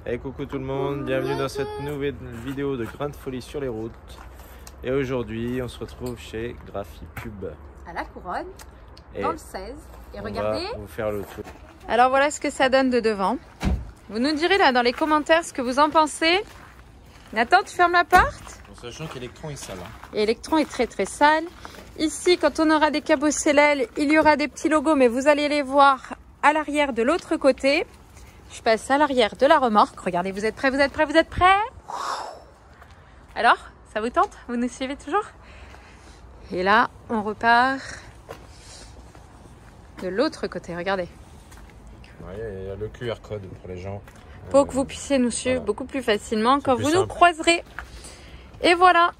Hey, coucou tout le monde, bienvenue dans cette nouvelle vidéo de Grain de Folie sur les routes. Et aujourd'hui, on se retrouve chez Graphipub. À la Couronne, dans le 16. Et on regardez. va vous faire le tour. Alors voilà ce que ça donne de devant. Vous nous direz là dans les commentaires ce que vous en pensez. Nathan, tu fermes la porte? En sachant qu'Electron est sale. Et Electron est très très sale. Ici, quand on aura des cabossellelles, il y aura des petits logos, mais vous allez les voir à l'arrière de l'autre côté. Je passe à l'arrière de la remorque. Regardez, vous êtes prêts, vous êtes prêts, vous êtes prêts? Alors, ça vous tente? Vous nous suivez toujours? Et là, on repart de l'autre côté, regardez. Ouais, il y a le QR code pour les gens. Pour que vous puissiez nous suivre beaucoup plus facilement quand vous nous simple. croiserez. Et voilà.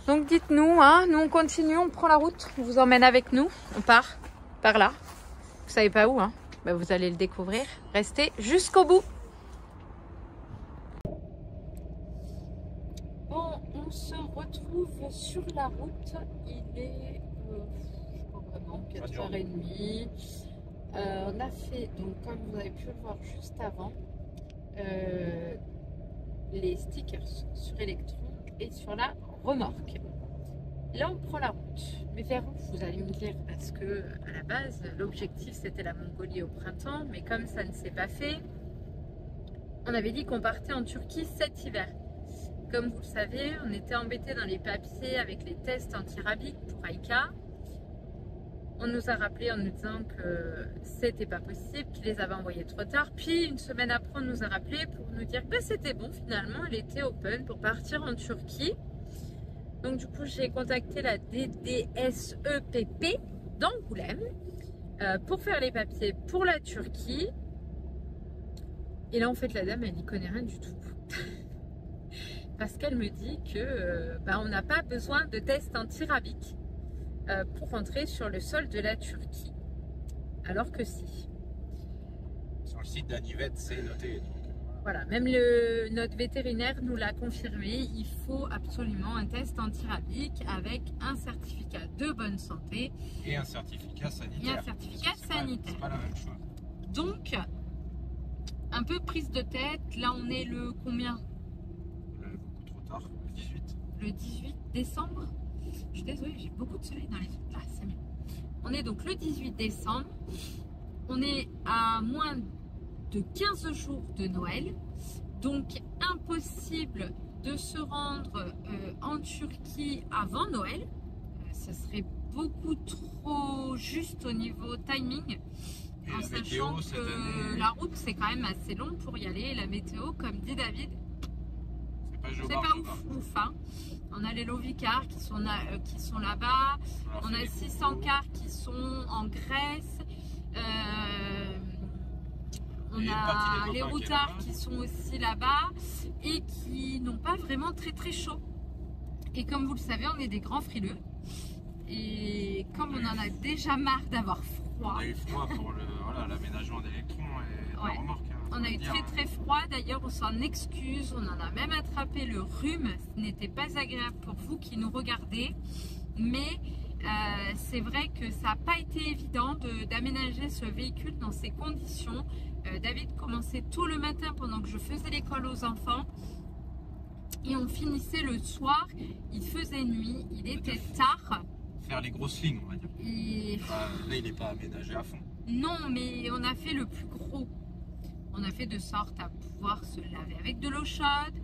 Donc dites-nous, hein, nous on continue, on prend la route, on vous emmène avec nous, on part par là. Vous savez pas où, hein? Ben, vous allez le découvrir. Restez jusqu'au bout. Bon, on se retrouve sur la route. Il est, je crois vraiment, 4h30. On a fait, donc comme vous avez pu le voir juste avant, les stickers sur Electron et sur la remorque. Là, on prend la route. Mais vers où, vous allez me dire? Parce que à la base, l'objectif c'était la Mongolie au printemps, mais comme ça ne s'est pas fait, on avait dit qu'on partait en Turquie cet hiver. Comme vous le savez, on était embêtés dans les papiers avec les tests anti-rabiques pour Aïka. On nous a rappelé en nous disant que c'était pas possible, qu'ils les avaient envoyés trop tard. Puis une semaine après, on nous a rappelé pour nous dire que c'était bon, finalement, elle était open pour partir en Turquie. Donc du coup, j'ai contacté la DDSEPP d'Angoulême pour faire les papiers pour la Turquie. Et là, en fait, la dame, elle n'y connaît rien du tout. Parce qu'elle me dit que on n'a pas besoin de test anti-rabique pour rentrer sur le sol de la Turquie. Alors que si. Sur le site d'Anivet, c'est noté. Voilà, même notre vétérinaire nous l'a confirmé, il faut absolument un test anti-rabique avec un certificat de bonne santé. Et un certificat sanitaire. Et un certificat sanitaire. C'est pas la même chose. Donc, un peu prise de tête, là on est le combien? Beaucoup trop tard, le 18. Le 18 décembre. Je suis désolée, j'ai beaucoup de soleil dans les yeux. Là, c'est mieux. On est donc le 18 décembre. On est à moins de 15 jours de Noël, donc impossible de se rendre en Turquie avant Noël. Ce serait beaucoup trop juste au niveau timing, et en sachant que la route c'est quand même assez long pour y aller. Et la météo, comme dit David, c'est pas ouf, hein. On a les Lovicar qui sont là-bas, on a 600 cars qui sont en Grèce. On a les routards qui sont aussi là-bas et qui n'ont pas vraiment très très chaud. Et comme vous le savez, on est des grands frileux. Et comme on en a déjà marre d'avoir froid. On a eu froid pour l'aménagement d'Electron et de la remorque. On a eu très très froid. D'ailleurs, on s'en excuse. On en a même attrapé le rhume. Ce n'était pas agréable pour vous qui nous regardez. Mais c'est vrai que ça n'a pas été évident d'aménager ce véhicule dans ces conditions. David commençait tôt le matin pendant que je faisais l'école aux enfants et on finissait le soir. Il faisait nuit, il était tard. Faire les grosses lignes, on va dire. Et... là, il n'est pas aménagé à fond. Non, mais on a fait le plus gros. On a fait de sorte à pouvoir se laver avec de l'eau chaude,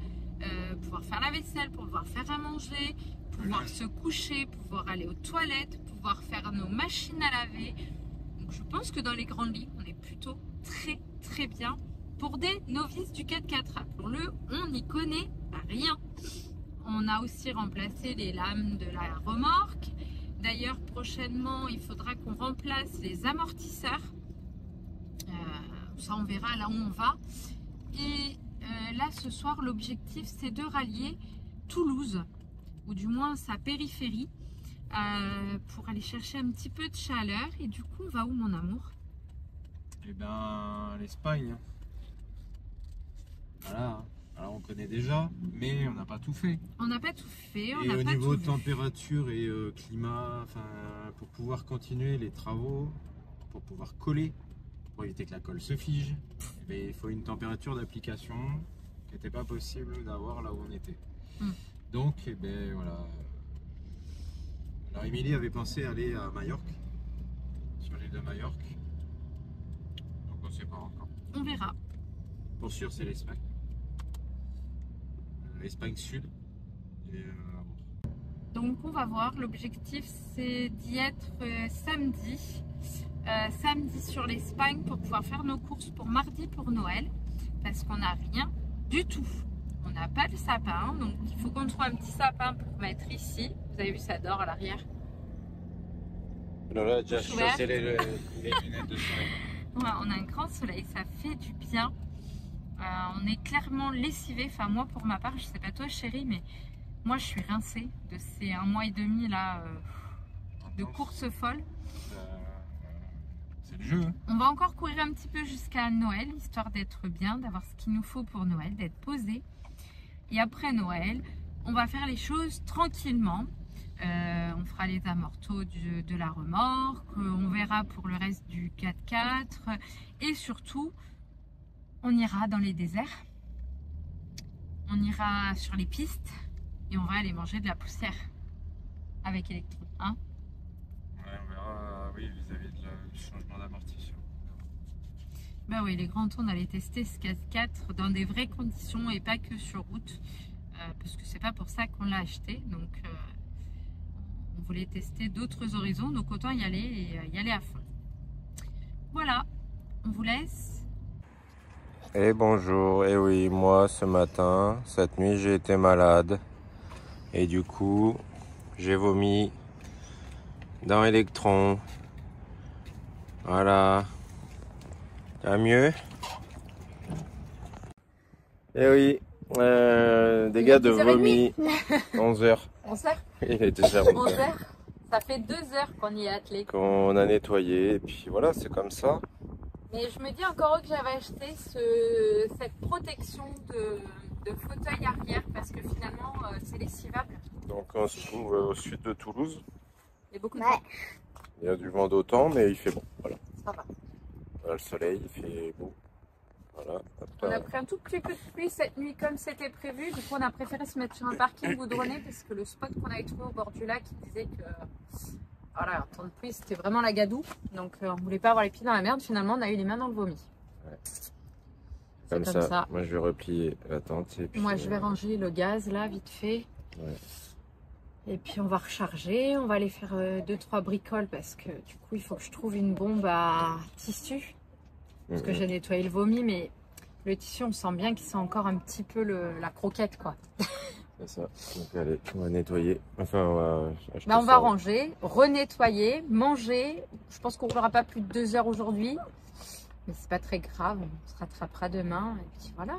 pouvoir faire la vaisselle, pouvoir faire à manger, pouvoir se coucher, pouvoir aller aux toilettes, pouvoir faire nos machines à laver. Donc je pense que dans les grandes lignes, on est plutôt très très bien pour des novices du 4x4. Rappelons-le, on n'y connaît rien. On a aussi remplacé les lames de la remorque. D'ailleurs, prochainement, il faudra qu'on remplace les amortisseurs. Ça, on verra là où on va. Et là, ce soir, l'objectif, c'est de rallier Toulouse, ou du moins sa périphérie, pour aller chercher un petit peu de chaleur. Et du coup, on va où, mon amour? Eh ben, l'Espagne. Voilà. Alors, on connaît déjà, mais on n'a pas tout fait. On n'a pas tout fait. Et au niveau température et climat, pour pouvoir continuer les travaux, pour pouvoir coller pour éviter que la colle se fige. Mais il faut une température d'application qui n'était pas possible d'avoir là où on était. Donc, eh ben, voilà. Alors, Émilie avait pensé aller à Majorque, sur l'île de Majorque. Donc, on ne sait pas encore. On verra. Pour sûr, c'est l'Espagne. L'Espagne sud. Et, donc, on va voir. L'objectif, c'est d'y être samedi. Samedi sur l'Espagne pour pouvoir faire nos courses pour mardi pour Noël. Parce qu'on n'a rien du tout. On n'a pas de sapin, donc il faut qu'on trouve un petit sapin pour mettre ici. Vous avez vu, ça dort à l'arrière. Alors là, déjà chaussé les lunettes de soleil. Ouais, on a un grand soleil, ça fait du bien. On est clairement lessivé. Enfin, moi, pour ma part, je sais pas toi, chérie, mais moi, je suis rincée de ces 1 mois et demi là de course folle. C'est le jeu. Hein. On va encore courir un petit peu jusqu'à Noël, histoire d'être bien, d'avoir ce qu'il nous faut pour Noël, d'être posé. Et après Noël, on va faire les choses tranquillement. On fera les amortos de la remorque, on verra pour le reste du 4x4 et surtout, on ira dans les déserts, on ira sur les pistes et on va aller manger de la poussière avec Electron. Hein? Ouais, on verra, oui, vis-à-vis du changement d'amortisseur. Bah oui, les grands tours, on allait tester ce 4x4 dans des vraies conditions et pas que sur route, parce que c'est pas pour ça qu'on l'a acheté. Donc, on voulait tester d'autres horizons, donc autant y aller et y aller à fond. Voilà, on vous laisse. Et bonjour, et oui, moi ce matin, cette nuit, j'ai été malade et du coup, j'ai vomi dans Electron. Voilà. Ça va mieux? Eh oui, dégâts de vomi, 11h. 11h. Il était déjà 11h. Ça fait 2 heures qu'on y est attelé. Qu'on a nettoyé, et puis voilà, c'est comme ça. Mais je me dis encore que j'avais acheté cette protection de fauteuil arrière parce que finalement c'est lessivable. Donc on se trouve au sud de Toulouse. Il y a beaucoup de vent. Il y a du vent d'autant, mais il fait bon. Voilà. Ça va. Voilà, le soleil, il fait beau. Voilà. On a pris un tout petit peu de pluie cette nuit comme c'était prévu. Du coup, on a préféré se mettre sur un parking goudronné parce que le spot qu'on avait trouvé au bord du lac, il disait que voilà, en temps de pluie, c'était vraiment la gadoue. Donc, on ne voulait pas avoir les pieds dans la merde. Finalement, on a eu les mains dans le vomi. Ouais. Comme ça. Moi, je vais replier la tente. Et puis, moi, je vais ranger le gaz là, vite fait. Ouais. Et puis, on va recharger. On va aller faire 2-3 bricoles parce que du coup, il faut que je trouve une bombe à tissu. Parce que j'ai nettoyé le vomi, mais le tissu, on sent bien qu'il sent encore un petit peu la croquette, quoi. C'est ça. Donc, allez, on va nettoyer. Enfin, on va ranger, renettoyer, manger. Je pense qu'on ne roulera pas plus de 2 heures aujourd'hui. Mais c'est pas très grave. On se rattrapera demain. Et puis voilà.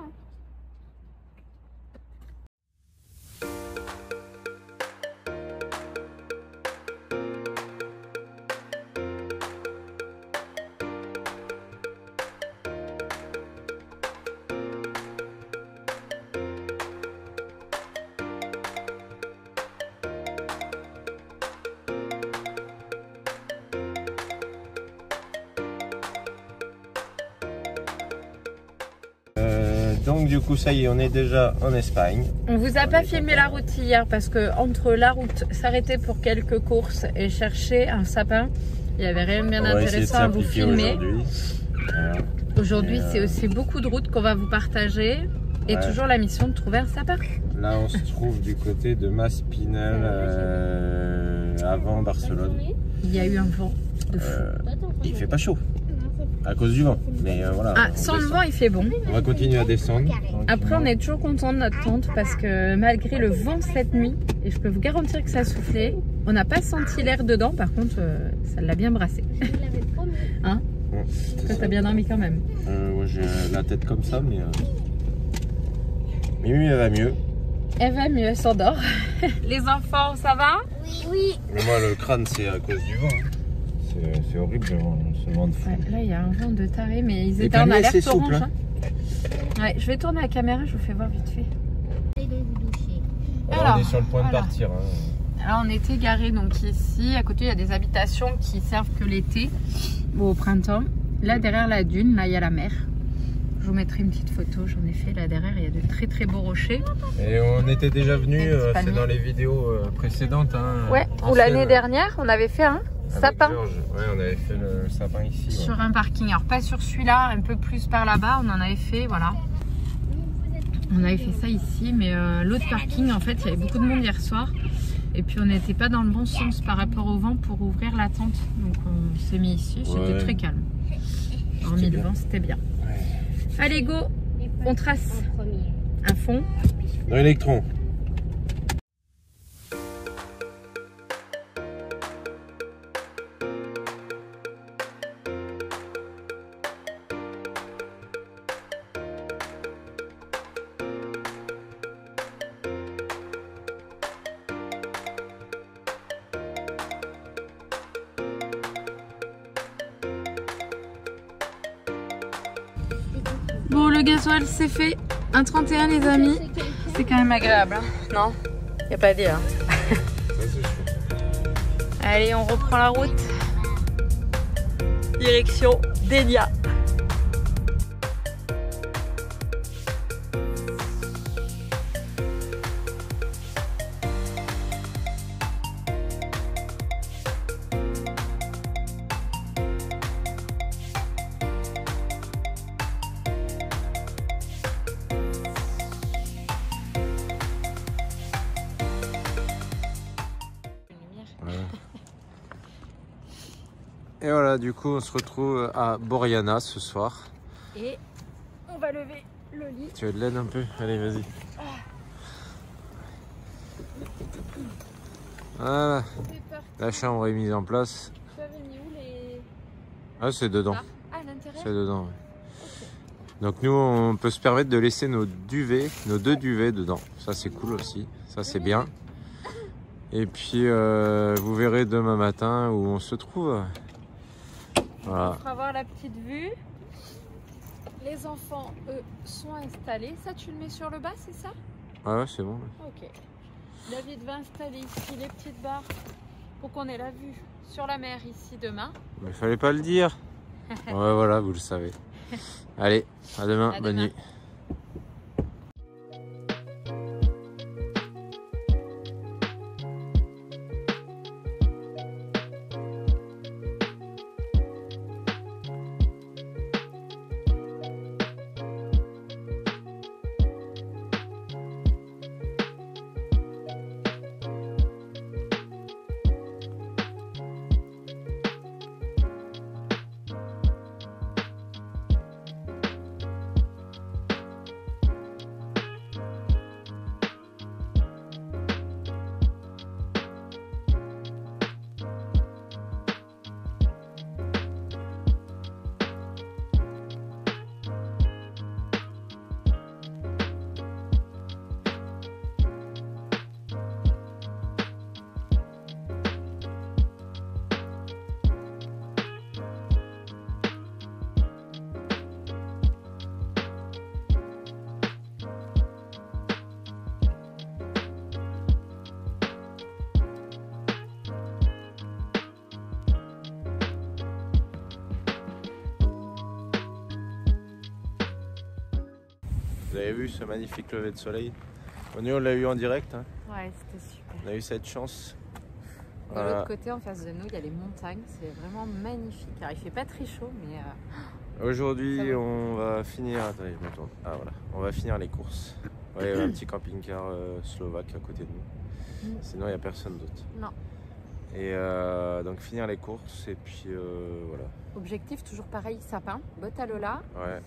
Donc du coup ça y est, on est déjà en Espagne. On vous a pas filmé la route hier parce que entre la route, s'arrêter pour quelques courses et chercher un sapin, il n'y avait rien de bien intéressant à vous filmer. Aujourd'hui c'est aussi beaucoup de routes qu'on va vous partager et toujours la mission de trouver un sapin. Là on se trouve du côté de Maspinel avant Barcelone. Il y a eu un vent de fou. Il fait pas chaud. À cause du vent, mais voilà. Ah, sans le vent, il fait bon. On va continuer à descendre. Après, on est toujours content de notre tente parce que malgré le vent cette nuit, et je peux vous garantir que ça a soufflé, on n'a pas senti l'air dedans. Par contre, ça l'a bien brassé. Hein? Toi, t'as bien dormi quand même. Ouais, j'ai la tête comme ça, mais Mimi, elle va mieux. Elle va mieux, elle s'endort. Les enfants, ça va? Oui. Mais moi, le crâne, c'est à cause du vent. C'est horrible, ce vent de fou. Ouais, là, il y a un vent de taré, mais ils étaient en alerte orange. Hein. Ouais, je vais tourner la caméra, je vous fais voir vite fait. Alors, on est sur le point de partir. Hein. Alors, on était garés donc ici. À côté, il y a des habitations qui servent que l'été ou au printemps. Là derrière la dune, là il y a la mer. Je vous mettrai une petite photo, j'en ai fait là derrière, il y a de très très beaux rochers. Et on était déjà venu, c'est dans les vidéos précédentes. Hein, ouais, ou l'année dernière, on avait fait un sapin. Georges. Ouais, on avait fait le sapin ici. Sur ouais. un parking, alors pas sur celui-là, un peu plus par là-bas, on en avait fait, voilà. On avait fait ça ici, mais l'autre parking, en fait, il y avait beaucoup de monde hier soir. Et puis on n'était pas dans le bon sens par rapport au vent pour ouvrir la tente. Donc on s'est mis ici, c'était très calme. Hormis le vent, c'était bien. Ouais. Allez go, on trace à fond. Dans l'électron. Bon, le gasoil c'est fait. 1,31 les amis. C'est quand même agréable, hein. Non, y a pas à dire. Allez, on reprend la route. Direction Dénia. Et voilà, du coup, on se retrouve à Boriana ce soir. Et on va lever le lit. Tu veux de l'aide un peu? Allez, vas-y. Voilà. La chambre est mise en place. Tu avais mis où les... Ah, c'est dedans. Ah, à l'intérieur? C'est dedans, ouais. Okay. Donc nous, on peut se permettre de laisser nos duvets, nos 2 duvets dedans. Ça, c'est cool aussi. Ça, c'est bien. Et puis, vous verrez demain matin où on se trouve. Voilà. On fera voir la petite vue. Les enfants, eux, sont installés. Ça, tu le mets sur le bas, c'est ça? Ah ouais, c'est bon. Ok. David va installer ici les petites barres pour qu'on ait la vue sur la mer ici demain. Mais fallait pas le dire. Ouais, voilà, vous le savez. Allez, à demain, bonne nuit. Vous avez vu ce magnifique lever de soleil? Nous, on l'a eu en direct. Hein. Ouais, c'était super. On a eu cette chance. De l'autre côté, en face de nous, il y a les montagnes. C'est vraiment magnifique. Alors, il fait pas très chaud, mais... Aujourd'hui, on va finir... Attendez, je me tourne. Ah, voilà. On va finir les courses. Ouais, il y a un petit camping-car slovaque à côté de nous. Sinon, il n'y a personne d'autre. Non. Et donc, finir les courses et puis voilà. Objectif, toujours pareil, sapin, botte à Lola. Ouais.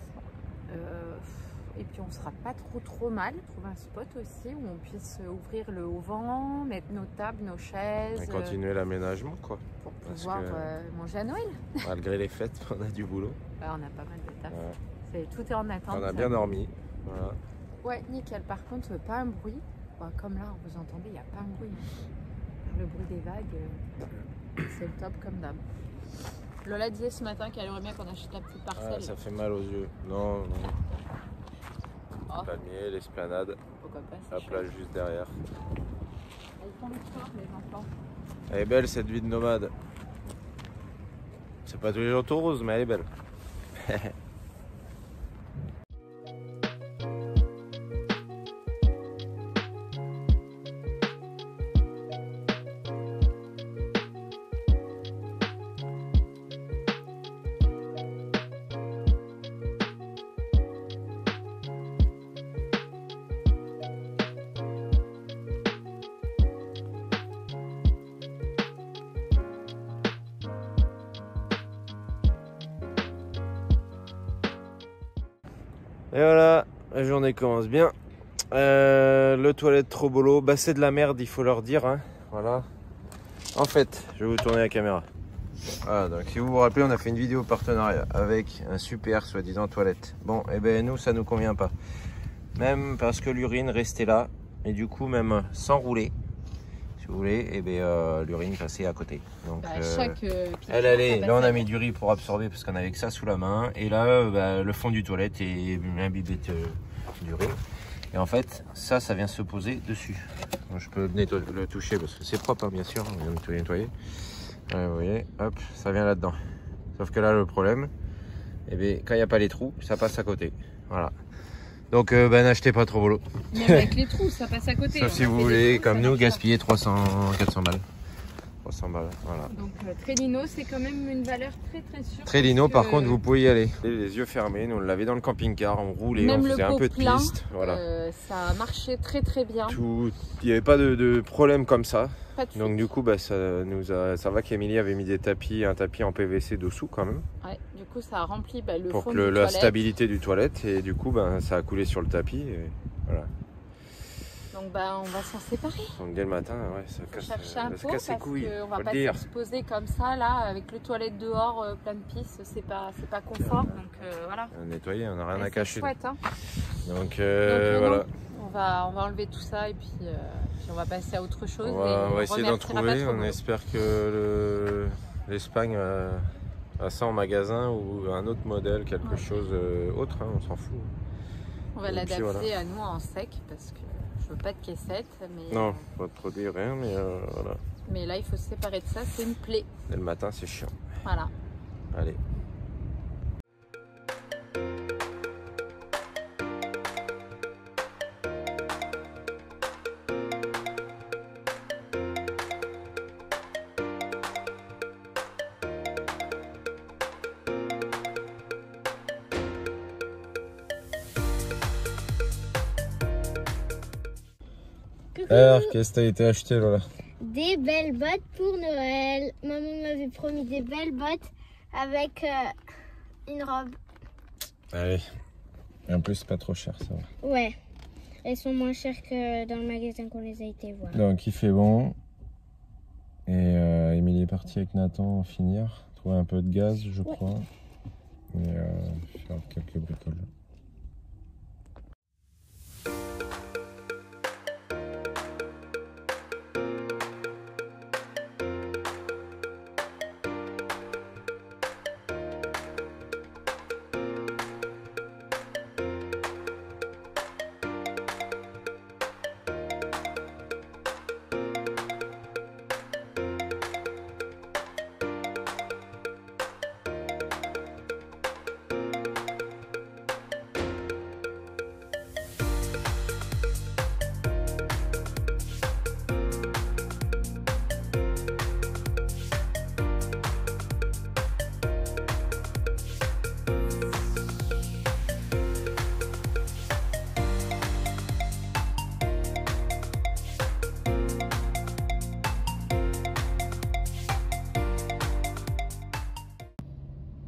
Et puis on sera pas trop mal, trouver un spot aussi où on puisse ouvrir le haut-vent, mettre nos tables, nos chaises. Et continuer l'aménagement quoi. Pour pouvoir manger à Noël. Malgré les fêtes, on a du boulot. Ouais, on a pas mal de taf. Ouais. Tout est en attente. On a bien dormi. Voilà. Ouais, nickel. Par contre, pas un bruit. Bon, comme là, vous entendez, il n'y a pas un bruit. Le bruit des vagues, c'est le top comme d'hab. Lola disait ce matin qu'elle aimerait bien qu'on achète la petite parcelle. Ah, ça fait mal aux yeux. Non, non. Le palmier, l'esplanade, la plage juste derrière. Ils font le sport, les enfants. Elle est belle cette vie de nomade. C'est pas tous les jours tout rose, mais elle est belle. Et voilà, la journée commence bien. Le toilette trop bolo, bah c'est de la merde, il faut leur dire. Hein. Voilà. En fait, je vais vous tourner la caméra. Voilà, donc si vous vous rappelez, on a fait une vidéo partenariat avec un super soi-disant toilette. Bon, et ben nous, ça nous convient pas. Même parce que l'urine restait là, et du coup, même sans rouler, si vous voulez, et ben l'urine passait à côté. Donc, elle allait, là on a mis du riz pour absorber parce qu'on avait que ça sous la main, et là, le fond du toilette est imbibé d'urine. Et en fait, ça vient se poser dessus. Donc, je peux le toucher parce que c'est propre, hein, bien sûr, on vient de tout nettoyer. Vous voyez, hop, ça vient là-dedans. Sauf que là, le problème, eh bien, quand il n'y a pas les trous, ça passe à côté. Voilà. Donc, n'achetez pas trop bolo. Même avec les trous, ça passe à côté. Sauf si vous voulez, comme nous, gaspiller 300, 400 balles. 300 balles, voilà. Donc, Trélino, c'est quand même une valeur très très sûre. Trélino, par contre, vous pouvez y aller. Les yeux fermés, nous on l'avait dans le camping-car, on roulait, même on faisait un peu de piste. Voilà. Ça marchait très très bien. Il n'y avait pas de problème comme ça. Donc du coup, ça va qu'Emilie avait mis un tapis en PVC dessous quand même. Ouais, du coup ça a rempli le pour fond que la stabilité du toilette, et du coup ça a coulé sur le tapis. Et voilà. Donc on va s'en séparer. Donc dès le matin, ouais, ça casse les couilles. On va pas s'exposer comme ça là, avec le toilette dehors plein de pisse, c'est pas confort. Donc voilà. Nettoyer, on n'a rien à cacher. C'est chouette, hein. Donc voilà. On va enlever tout ça et puis on va passer à autre chose. On va essayer d'en trouver. On espère que l'Espagne a ça en magasin ou un autre modèle, quelque chose autre, hein, on s'en fout. On va l'adapter à nous en sec parce que je veux pas de caissette. Mais, non, pas de produit, rien, mais voilà. Mais là, il faut se séparer de ça, c'est une plaie. Dès le matin, c'est chiant. Voilà. Allez. Alors, qu'est-ce que t'as été acheté, Lola? Des belles bottes pour Noël. Maman m'avait promis des belles bottes avec une robe. Allez. Et en plus, c'est pas trop cher, ça va. Ouais. Elles sont moins chères que dans le magasin qu'on les a été voir. Donc, il fait bon. Et Émilie est partie avec Nathan finir. Trouver un peu de gaz, je crois. Et faire quelques bricoles.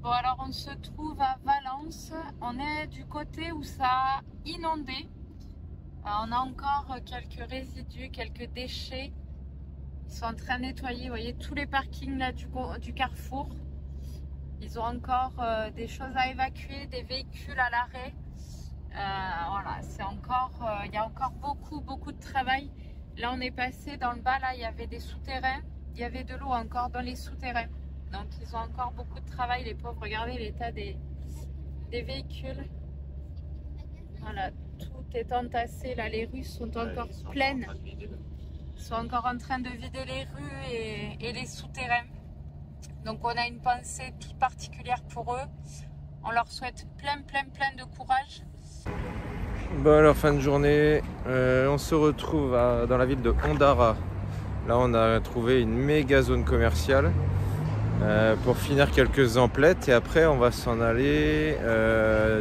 Bon, alors on se trouve à Valence, on est du côté où ça a inondé. On a encore quelques résidus, quelques déchets. Ils sont en train de nettoyer, vous voyez, tous les parkings là du carrefour. Ils ont encore des choses à évacuer, des véhicules à l'arrêt. Voilà, c'est encore, il y a encore beaucoup de travail. Là on est passé dans le bas, là il y avait des souterrains, il y avait de l'eau encore dans les souterrains. Donc ils ont encore beaucoup de travail, les pauvres. Regardez l'état des véhicules. Voilà, tout est entassé. Là, les rues sont encore pleines. Ils sont encore en train de vider les rues et les souterrains. Donc on a une pensée toute particulière pour eux. On leur souhaite plein de courage. Bon alors, fin de journée, on se retrouve dans la ville de Ondara. Là on a trouvé une méga zone commerciale. Pour finir quelques emplettes, et après on va s'en aller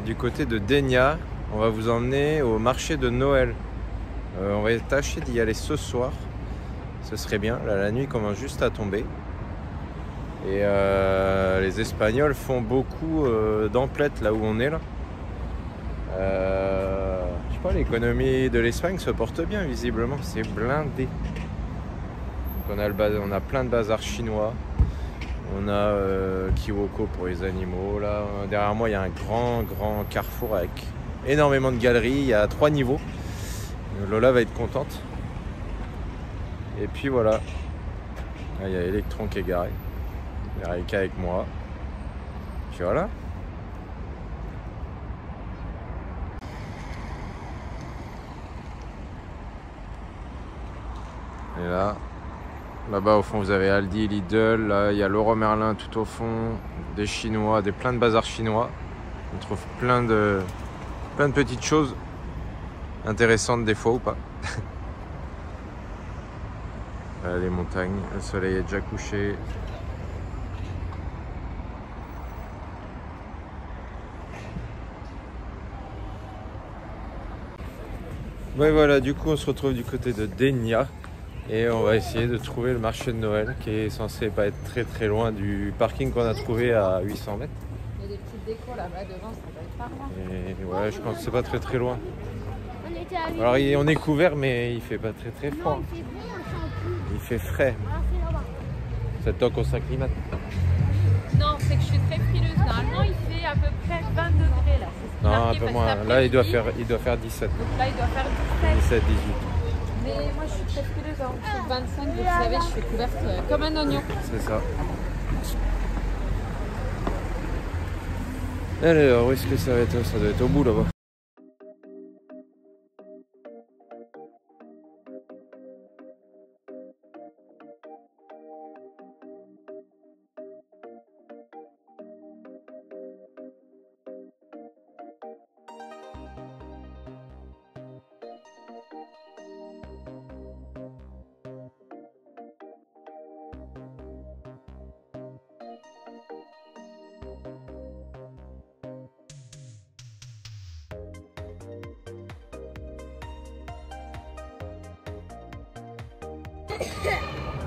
du côté de Dénia. On va vous emmener au marché de Noël. On va tâcher d'y aller ce soir, ce serait bien. Là, la nuit commence juste à tomber et les Espagnols font beaucoup d'emplettes là où on est là. pas, l'économie de l'Espagne se porte bien visiblement, c'est blindé. Donc on a plein de bazars chinois. On a Kiwoko pour les animaux. Là, derrière moi, il y a un grand carrefour avec énormément de galeries. Il y a 3 niveaux. Lola va être contente. Et puis voilà. Là, il y a Electron qui est garé. Il y a Rika avec moi. Puis voilà. Et là-bas au fond vous avez Aldi, Lidl, là il y a Leroy Merlin tout au fond, des Chinois, plein de bazars chinois. On trouve plein de petites choses intéressantes des fois ou pas. Là, les montagnes, le soleil est déjà couché. Ouais, voilà, du coup on se retrouve du côté de Dénia. Et on va essayer de trouver le marché de Noël qui est censé pas être très loin du parking qu'on a trouvé à 800 mètres. Il y a des petites décos là-bas devant, ça doit être par là. Et ouais, je pense que c'est pas très loin. On était à 8. Alors on est couvert mais il fait pas très froid. Non, il fait bon, on sent plus. Il fait frais. Ah, c'est là-bas. C'est le temps qu'on s'acclimate. Non, c'est que je suis très frileuse. Normalement, il fait à peu près 20 degrés là. C'est ce qui est Non, marqué un peu parce moins. qu'après Là il doit midi, faire 17. Donc là, il doit faire 17. 17, 18. Mais moi, je suis très frileuse. En dessous de 25, vous savez, je suis couverte comme un oignon. C'est ça. Alors, où est-ce que ça va être? Ça doit être au bout là-bas.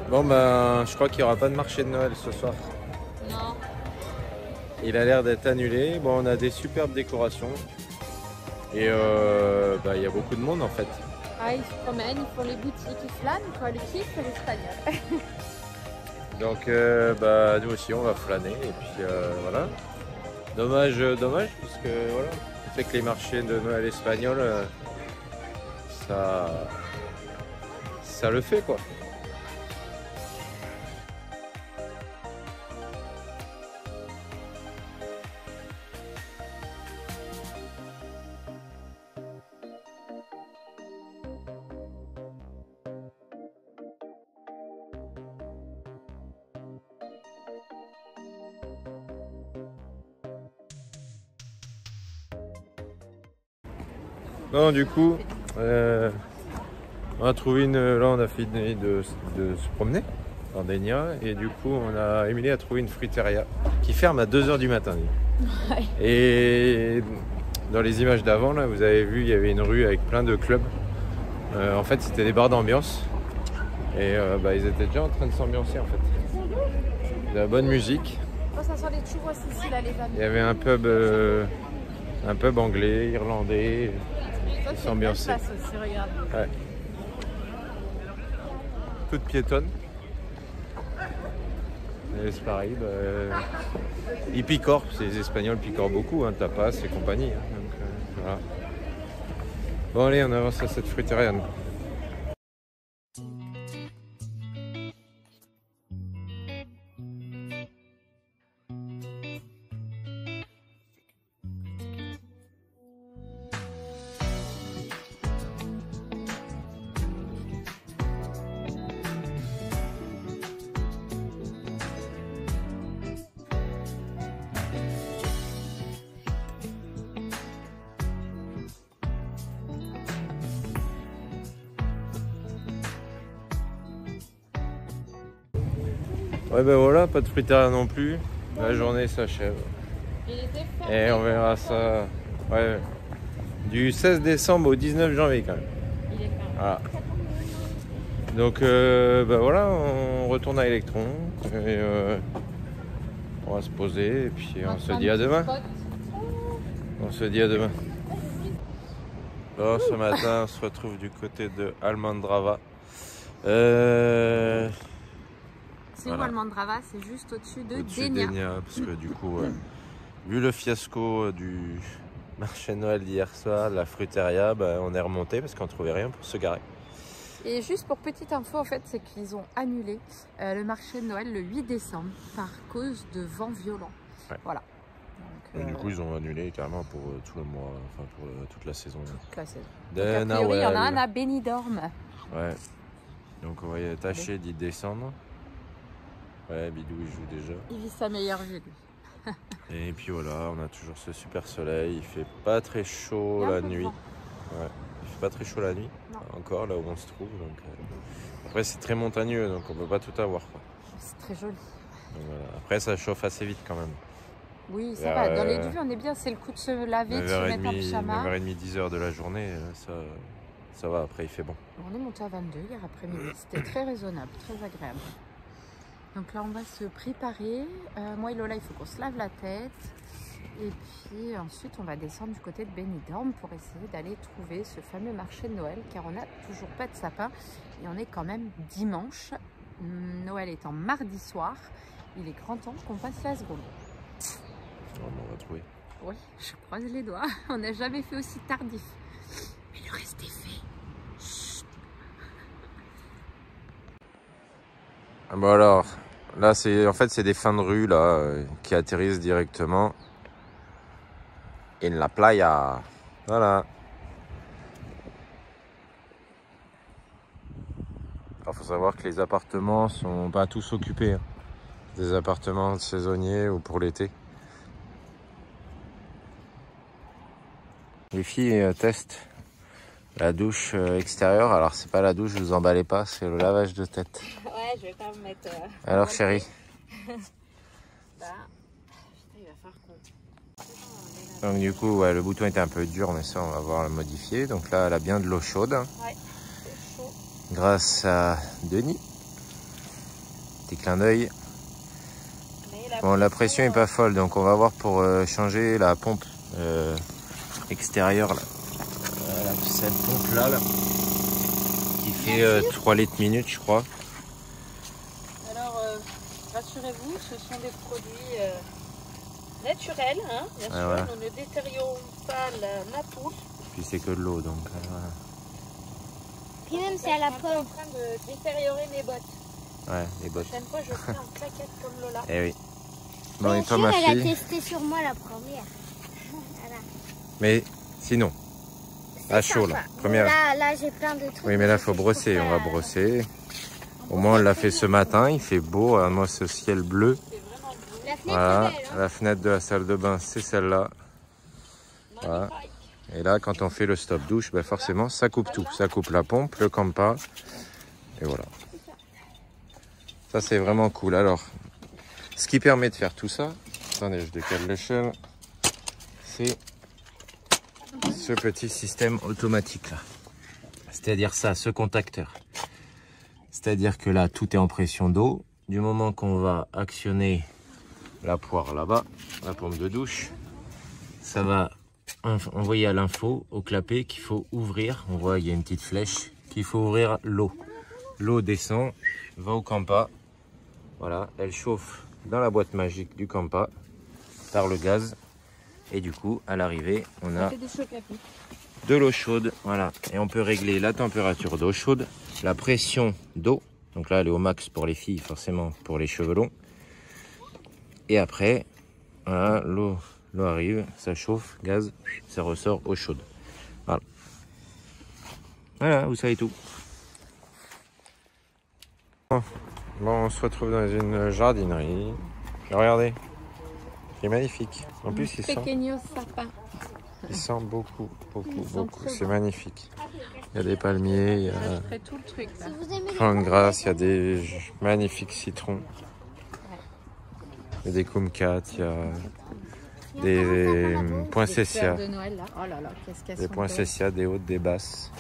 Bon ben, je crois qu'il n'y aura pas de marché de Noël ce soir. Non. Il a l'air d'être annulé. Bon, on a des superbes décorations. Et il y a beaucoup de monde en fait. Ah, ils se promènent, ils font les boutiques, ils flânent, quoi, le kiff, l'espagnol. Donc nous aussi on va flâner et puis voilà. Dommage parce que voilà, on sait que les marchés de Noël espagnols ça le fait quoi. Bon, du coup, on a trouvé là on a fini de se promener dans Dénia et du coup Émilie a trouvé une fruiteria qui ferme à 2 h du matin. Ouais. Et dans les images d'avant là, vous avez vu, il y avait une rue avec plein de clubs. En fait, c'était des bars d'ambiance et ils étaient déjà en train de s'ambiancer en fait. De la bonne musique. Oh, ça sent les churros ici là, les amis. Il y avait un pub anglais, irlandais. Ils s'ambiançaient. Aussi, regarde. Ouais. Toute piétonne. Et c'est pareil. Ils picorent, les Espagnols picorent beaucoup, hein, tapas et compagnie. Hein, donc, voilà. Bon allez, on avance à cette fruiteria. Ouais ben voilà, pas de fruiteria non plus. La journée s'achève. Et on verra ça du 16 décembre au 19 janvier quand même. Il est fermé. Voilà. Donc voilà, on retourne à Electron. Et, on va se poser et puis on se dit à demain. On se dit à demain. Bon, ce matin, on se retrouve du côté de Almendrava. C'est Voilà. où Almendrava? C'est juste au-dessus de Au-dessus Dénia. d'Enya, parce que du coup, vu le fiasco du marché de Noël d'hier soir, la fruiteria, bah, on est remonté parce qu'on trouvait rien pour se garer. Et juste pour petite info, en fait, c'est qu'ils ont annulé le marché de Noël le 8 décembre par cause de vents violents. Ouais. Voilà. Donc, Et du coup, ils ont annulé carrément pour tout le mois, enfin pour toute la saison. toute la saison. De Donc, a priori, il y en a un Noël. à Benidorm. Ouais. Donc on va y tâcher d'y descendre. Ouais, Bidou il joue déjà. Il vit sa meilleure vie, lui. Et puis voilà, on a toujours ce super soleil. Il fait pas très chaud Il y a un la peu de nuit. vent. Ouais. Il fait pas très chaud la nuit. Non. Encore là où on se trouve. Donc, après c'est très montagneux, donc on peut pas tout avoir, quoi. C'est très joli. Donc, voilà. Après ça chauffe assez vite quand même. Oui, ça Vers, va. Dans les dunes, on est bien. C'est le coup de se laver, de se mettre en 9h30, pyjama. 9h30, 10h de la journée, ça va, après il fait bon. On est monté à 22 hier après-midi. C'était très raisonnable, très agréable. Donc là, on va se préparer. Moi et Lola, il faut qu'on se lave la tête. Et puis ensuite, on va descendre du côté de Benidorm pour essayer d'aller trouver ce fameux marché de Noël, car on n'a toujours pas de sapin. Et on est quand même dimanche. Noël étant mardi soir. Il est grand temps qu'on fasse la seconde. On va trouver. Oui, je croise les doigts. On n'a jamais fait aussi tardif. Mais le reste est fait. Ah bah alors, là c'est en fait c'est des fins de rue là qui atterrissent directement in la playa. Voilà. Alors faut savoir que les appartements sont pas tous occupés, hein. Des appartements saisonniers ou pour l'été. Les filles testent la douche extérieure. Alors c'est pas la douche, vous emballez pas, c'est le lavage de tête. Ouais, je vais pas me mettre. Alors chérie. Bah, putain, il va falloir qu'on. Donc du coup, ouais, le bouton était un peu dur, mais ça, on va voir le modifier. Donc là, elle a bien de l'eau chaude. Ouais, c'est chaud. Grâce à Denis. Petit clin d'œil. Bon, la pression est pas folle, donc on va voir pour changer la pompe extérieure. Là. Voilà, cette pompe-là, là, qui fait 3 litres minute, je crois. Alors, rassurez-vous, ce sont des produits naturels, hein, bien sûr. Ouais. Nous ne détériorons pas la nature. Puis c'est que de l'eau, donc voilà. Puis même c'est à la Je suis un peu en pomme. train de détériorer mes bottes. Ouais, les bottes. La prochaine fois, je ferai en claquette comme Lola. Eh oui. Bon, Bien et toi, sûr, ma elle a fille? testé sur moi la première. Voilà. Mais sinon, à chaud, là. Sympa. Première. Là j'ai plein de trucs. Oui, mais là, il faut brosser. On va brosser. Au moins, on l'a fait ce matin. Il fait beau. Moi, ce ciel bleu. C'est vraiment beau. La fenêtre Voilà. est belle. Hein. La fenêtre de la salle de bain, c'est celle-là. Voilà. Magnifique. Et là, quand on fait le stop douche, ben forcément, ça coupe tout. Ça coupe la pompe, le campa. Et voilà. Ça, c'est vraiment cool. Alors, ce qui permet de faire tout ça, attendez, je décale l'échelle, c'est ce petit système automatique là. C'est-à-dire ça, ce contacteur. C'est-à-dire que là, tout est en pression d'eau. Du moment qu'on va actionner la poire là-bas, la pompe de douche, ça va envoyer à l'info, au clapet, qu'il faut ouvrir. On voit, il y a une petite flèche, qu'il faut ouvrir l'eau. L'eau descend, va au campa. Voilà, elle chauffe dans la boîte magique du campa par le gaz. Et du coup, à l'arrivée, on a Ça fait des chocs à pic. de l'eau chaude. Voilà, et on peut régler la température d'eau chaude, la pression d'eau. Donc là, elle est au max pour les filles, forcément, pour les cheveux longs. Et après, voilà, l'eau arrive, ça chauffe, gaz, ça ressort eau chaude. Voilà. Voilà, vous savez tout. Bon, on se retrouve dans une jardinerie. Regardez, c'est magnifique. En plus, il sent beaucoup. C'est magnifique. Il y a des palmiers, il y a Je ferai tout le truc là. Si vous aimez les plein de grâce, il y a des magnifiques citrons. Il y a des kumquats, il y a des poinsettias. De Noël là. Oh là là, qu'est-ce qu'elles Des sont poinsettias, des hautes, des basses.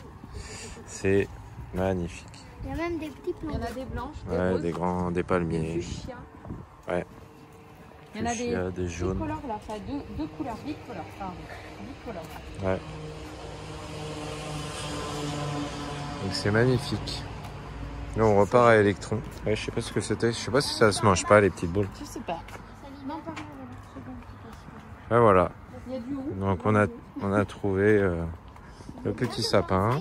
C'est magnifique. Il y a même des petits belles. Il y en plants. a des blanches, des Ouais, roses, des grands, des des palmiers. fuchsias. Ouais. Il y en a Fuchsia, des jaunes. bicolores là, enfin deux couleurs, bicolores, pardon. Bicolores. Ouais. Donc c'est magnifique. Là on repart à Electron. Ouais, je sais pas ce que c'était. Je sais pas si ça se mange pas les petites boules. Je sais pas. Ah voilà. Il y a du haut. Donc on a trouvé le petit sapin.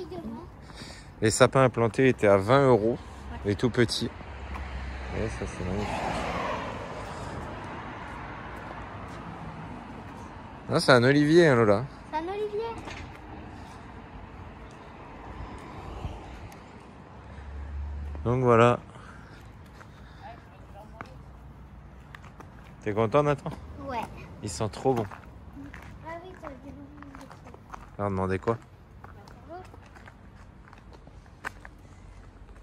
Les sapins implantés étaient à 20 €. Les tout petits. Et ça c'est magnifique. Ah, c'est un olivier, hein, Lola. C'est un olivier. Donc voilà. T'es content, Nathan? Ouais. Ils sont trop bons. Ah oui, t'as des bonbons. Alors demandez quoi?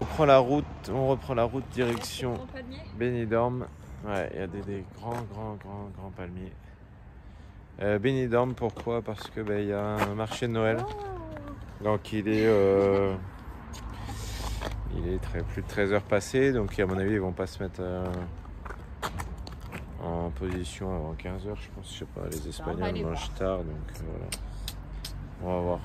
On reprend la route direction Benidorm. Ouais, il y a des grands palmiers. Benidorm, pourquoi? Parce que il y a un marché de Noël. Donc il est plus de 13 heures passées. Donc à mon avis ils vont pas se mettre en position avant 15 heures, je pense. Je sais pas, les Espagnols mangent tard, donc voilà. On va voir.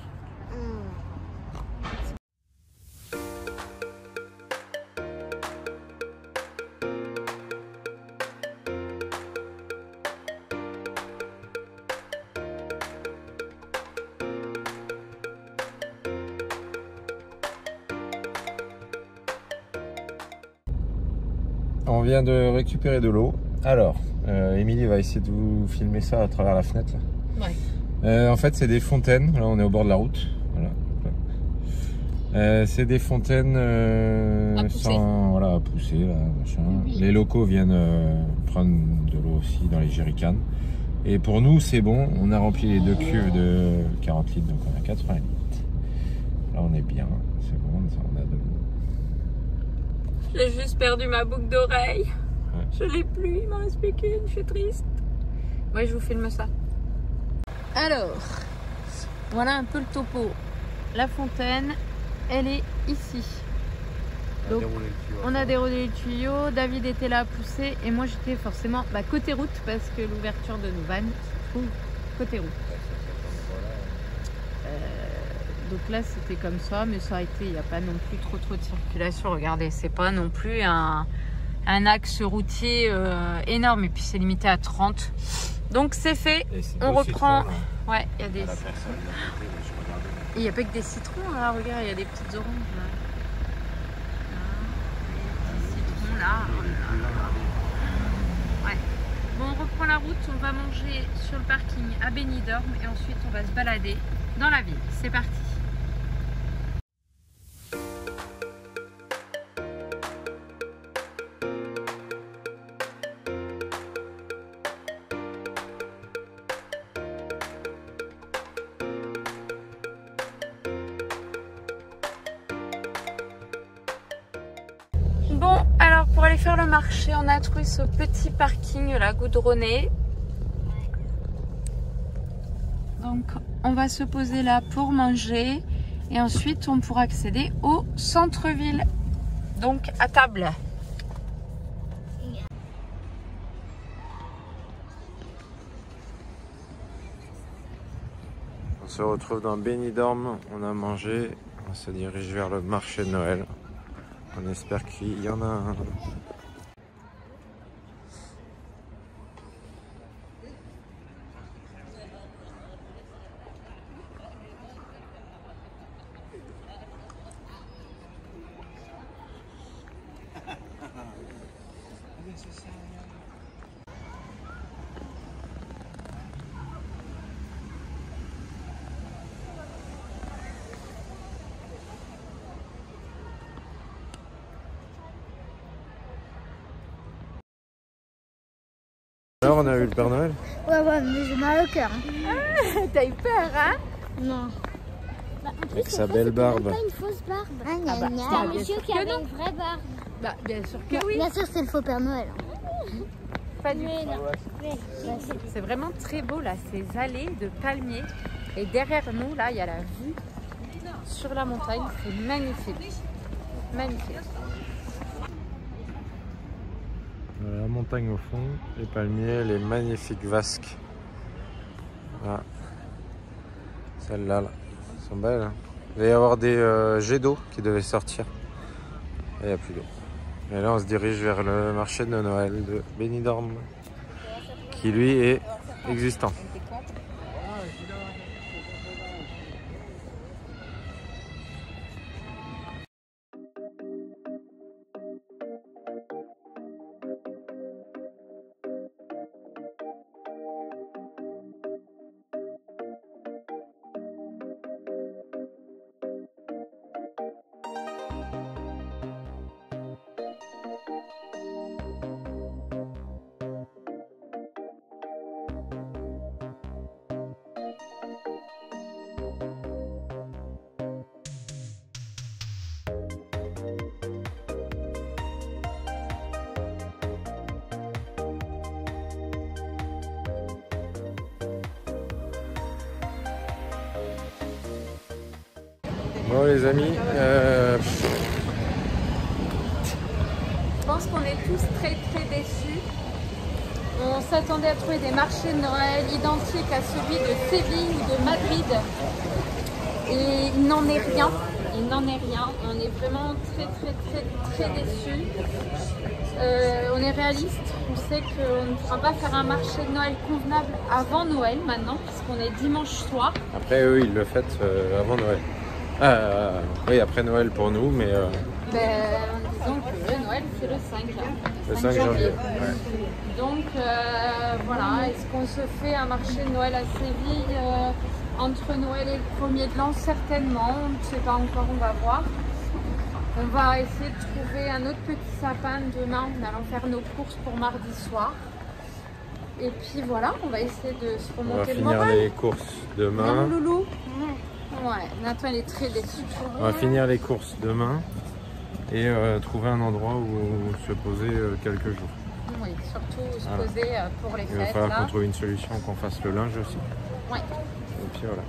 On vient de récupérer de l'eau. Alors, Émilie va essayer de vous filmer ça à travers la fenêtre. Là. Ouais. En fait, c'est des fontaines. Là, on est au bord de la route. Voilà. C'est des fontaines sans à pousser. Là, machin. Les locaux viennent prendre de l'eau aussi dans les jerrycans. Et pour nous, c'est bon. On a rempli les 2 cuves de 40 litres, donc on a 80 litres. Là, on est bien. C'est bon, on a de l'eau. J'ai juste perdu ma boucle d'oreille. Ouais. Je l'ai plus, il m'en reste plus qu'une, je suis triste. Ouais, je vous filme ça. Alors, voilà un peu le topo. La fontaine, elle est ici. Donc, on a déroulé les tuyaux. David était là à pousser et moi j'étais forcément côté route parce que l'ouverture de nos vannes se trouve côté route. Donc là c'était comme ça, mais ça a été, il n'y a pas non plus trop de circulation. Regardez, c'est pas non plus un axe routier énorme, et puis c'est limité à 30. Donc c'est fait, on reprend. Ouais, il y a des. Il n'y a pas que des citrons là, regarde, il y a des petites oranges là. Des citrons là. Ouais. Bon, on reprend la route, on va manger sur le parking à Benidorm et ensuite on va se balader dans la ville. C'est parti. Bon, alors pour aller faire le marché, on a trouvé ce petit parking là, goudronné. Donc on va se poser là pour manger et ensuite on pourra accéder au centre-ville. Donc à table. On se retrouve dans Benidorm, on a mangé, on se dirige vers le marché de Noël. On espère qu'il y en a un. Alors on a eu le Père Noël? Ouais, mais j'ai mal au cœur. Ah, t'as eu peur, hein? Non. Avec sa belle barbe. C'est pas une fausse barbe. C'est un monsieur qui avait une vraie barbe. Bah, bien sûr que oui. Bien sûr, c'est le faux Père Noël. Pas du tout. C'est vraiment très beau là, ces allées de palmiers. Et derrière nous, là, il y a la vue sur la montagne. C'est magnifique. Magnifique. Voilà, la montagne au fond, les palmiers, les magnifiques vasques. Voilà. Celles-là, là, sont belles. Hein. Il va y avoir des jets d'eau qui devaient sortir. Et il n'y a plus d'eau. Et là, on se dirige vers le marché de Noël de Benidorm, qui lui est existant. Bon les amis, Je pense qu'on est tous très déçus. On s'attendait à trouver des marchés de Noël identiques à celui de Séville ou de Madrid. Et il n'en est rien. Il n'en est rien. On est vraiment très déçus. On est réaliste. On sait qu'on ne pourra pas faire un marché de Noël convenable avant Noël maintenant, puisqu'on est dimanche soir. après eux ils le fêtent avant Noël. Oui, après Noël pour nous, mais En disant que Noël c'est le 5 là. le 5 janvier. Ouais. Donc voilà, est-ce qu'on se fait un marché de Noël à Séville entre Noël et le 1er de l'an? Certainement, on ne sait pas encore, on va voir. On va essayer de trouver un autre petit sapin demain en allant faire nos courses pour mardi soir. Et puis voilà, on va essayer de se On va remonter le finir moral. les courses demain. Même Loulou. Ouais, Nathan il est très déçu. On va finir les courses demain et trouver un endroit où se poser quelques jours. Oui, surtout se Voilà. poser pour les Il va fêtes. falloir Là. qu'on trouve une solution, qu'on fasse le linge aussi. Ouais. Et puis voilà.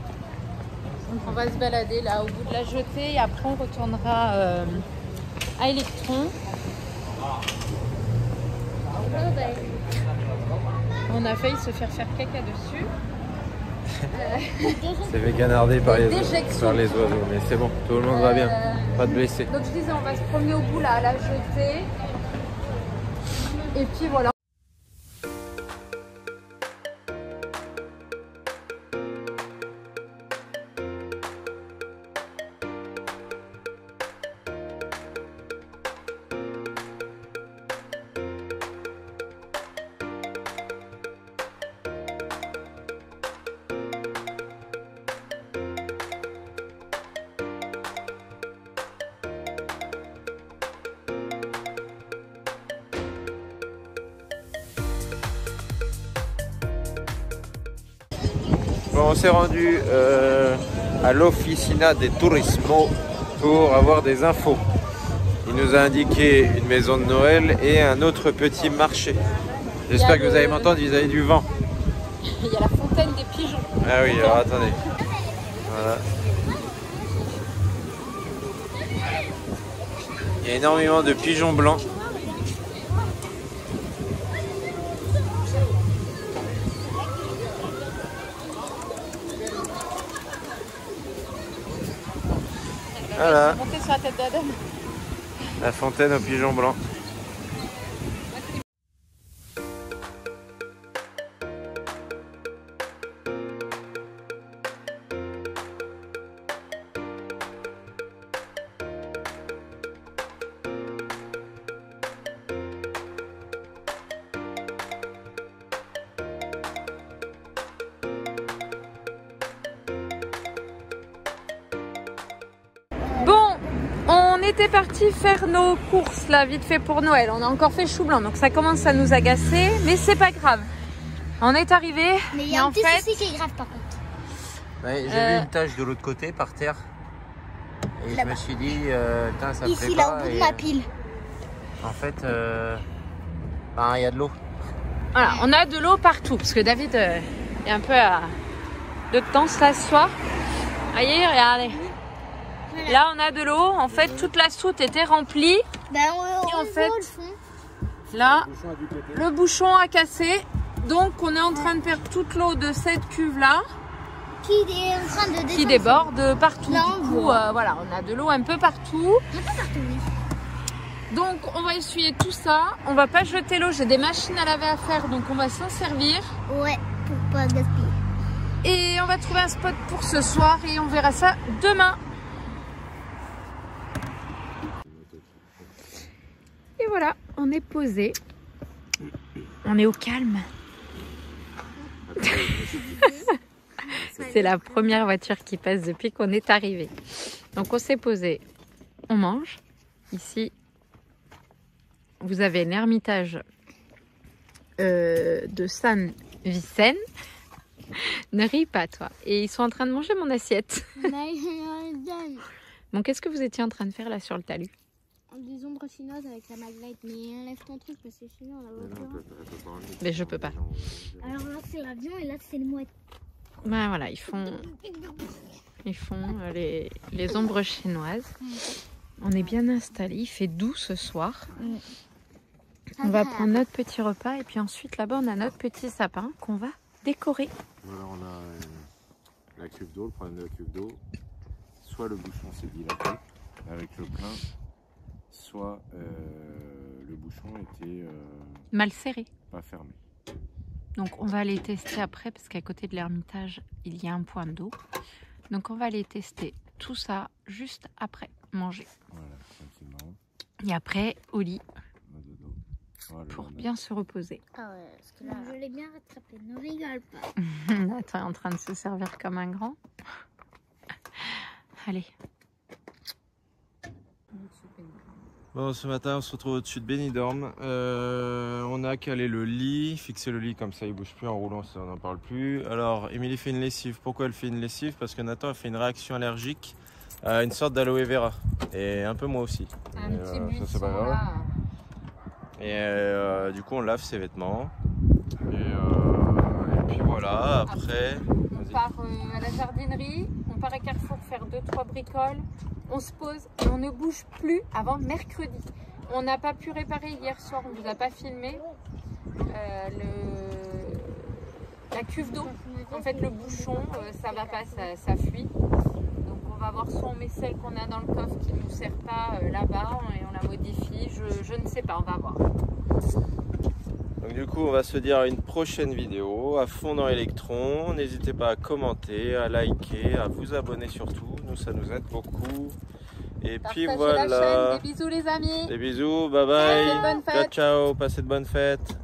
Donc on va se balader là au bout de la jetée et après on retournera à Electron. On a failli se faire caca dessus. C'est véganardé par Des les déjections. oiseaux, mais c'est bon, tout le monde va bien, pas de blessés. Donc je disais on va se promener au bout là à la jetée. Et puis voilà. Bon, on s'est rendu à l'Oficina de Turismo pour avoir des infos. Il nous a indiqué une maison de Noël et un autre petit marché. J'espère que vous allez m'entendre vis-à-vis du vent. Il y a la fontaine des pigeons. Ah oui, alors attendez. Voilà. Il y a énormément de pigeons blancs. Voilà, Monter sur la tête d'Adam. la fontaine aux pigeons blancs. Bon, on était parti faire nos courses là vite fait pour Noël. On a encore fait chou blanc, donc ça commence à nous agacer, mais c'est pas grave. On est arrivé. Mais il y a un en petit fait, souci qui est grave par contre. Ouais, j'ai vu une tache de l'autre côté par terre. Et je me suis dit, putain, ça me plaît Ici, là, pas. au bout de Et, ma pile. en fait, il y a de l'eau. voilà, on a de l'eau partout parce que David est un peu à de temps là ce soir. Voyez, regardez. Voilà. Là, on a de l'eau. En fait, toute la soute était remplie. Ben, en on fait, voit le fond. Là, le bouchon a cassé. Donc, on est en train de perdre toute l'eau de cette cuve là. qui est en train de descendre. qui déborde partout. Là, Du on coup, voit. voilà, on a de l'eau un peu partout. Un peu partout, oui. Donc on va essuyer tout ça. On va pas jeter l'eau, j'ai des machines à laver à faire, donc on va s'en servir. Ouais, pour pas gaspiller. Et on va trouver un spot pour ce soir et on verra ça demain. Et voilà, on est posé. On est au calme. C'est la première voiture qui passe depuis qu'on est arrivé. Donc on s'est posé, on mange. Ici, vous avez l'ermitage de San Vicente. Ne ris pas, toi. Et ils sont en train de manger mon assiette. Bon, qu'est-ce que vous étiez en train de faire là sur le talus? Des ombres chinoises avec la maglite, mais enlève ton truc parce que sinon on a voiture. Mais je peux pas. Alors là c'est l'avion et là c'est le mouette. Ben voilà, ils font les ombres chinoises. On est bien installé, il fait doux ce soir. On va prendre notre petit repas et puis ensuite là-bas on a notre petit sapin qu'on va décorer. Voilà, on a la cuve d'eau, le problème de la cuve d'eau. Soit le bouchon s'est dilaté avec le plein, soit le bouchon était Mal serré. pas fermé. Donc on va aller tester après parce qu'à côté de l'ermitage il y a un point d'eau. Donc on va aller tester tout ça juste après manger. Voilà, tranquillement. Et après au lit Le dodo. Voilà, pour le bien se reposer. Ah ouais, parce que là je l'ai bien rattrapé, ne rigole pas. Nathan est en train de se servir comme un grand. Allez. Bon, ce matin, on se retrouve au-dessus de Benidorm. On a calé le lit, fixé le lit comme ça, il bouge plus en roulant, ça, on n'en parle plus. Alors, Émilie fait une lessive. Pourquoi elle fait une lessive? Parce que Nathan a fait une réaction allergique à une sorte d'aloe vera. Et un peu moi aussi. Un petit buisson ça, c'est pas grave. là. Et du coup, on lave ses vêtements. Et puis voilà, après... On part à la jardinerie, on part à Carrefour faire 2-3 bricoles, on se pose et on ne bouge plus avant mercredi. On n'a pas pu réparer hier soir, on ne vous a pas filmé la cuve d'eau. En fait le bouchon, ça va pas, ça fuit. Donc on va voir soit on met celle qu'on a dans le coffre qui ne nous sert pas là-bas et on la modifie, je ne sais pas, on va voir. Donc du coup, on va se dire à une prochaine vidéo à fond dans Electron. N'hésitez pas à commenter, à liker, à vous abonner surtout. Nous, ça nous aide beaucoup. Et puis Partagez voilà. la chaîne, des bisous les amis. Des bisous, bye Passez de bye. bonnes Ciao, fêtes. ciao, passez de bonnes fêtes.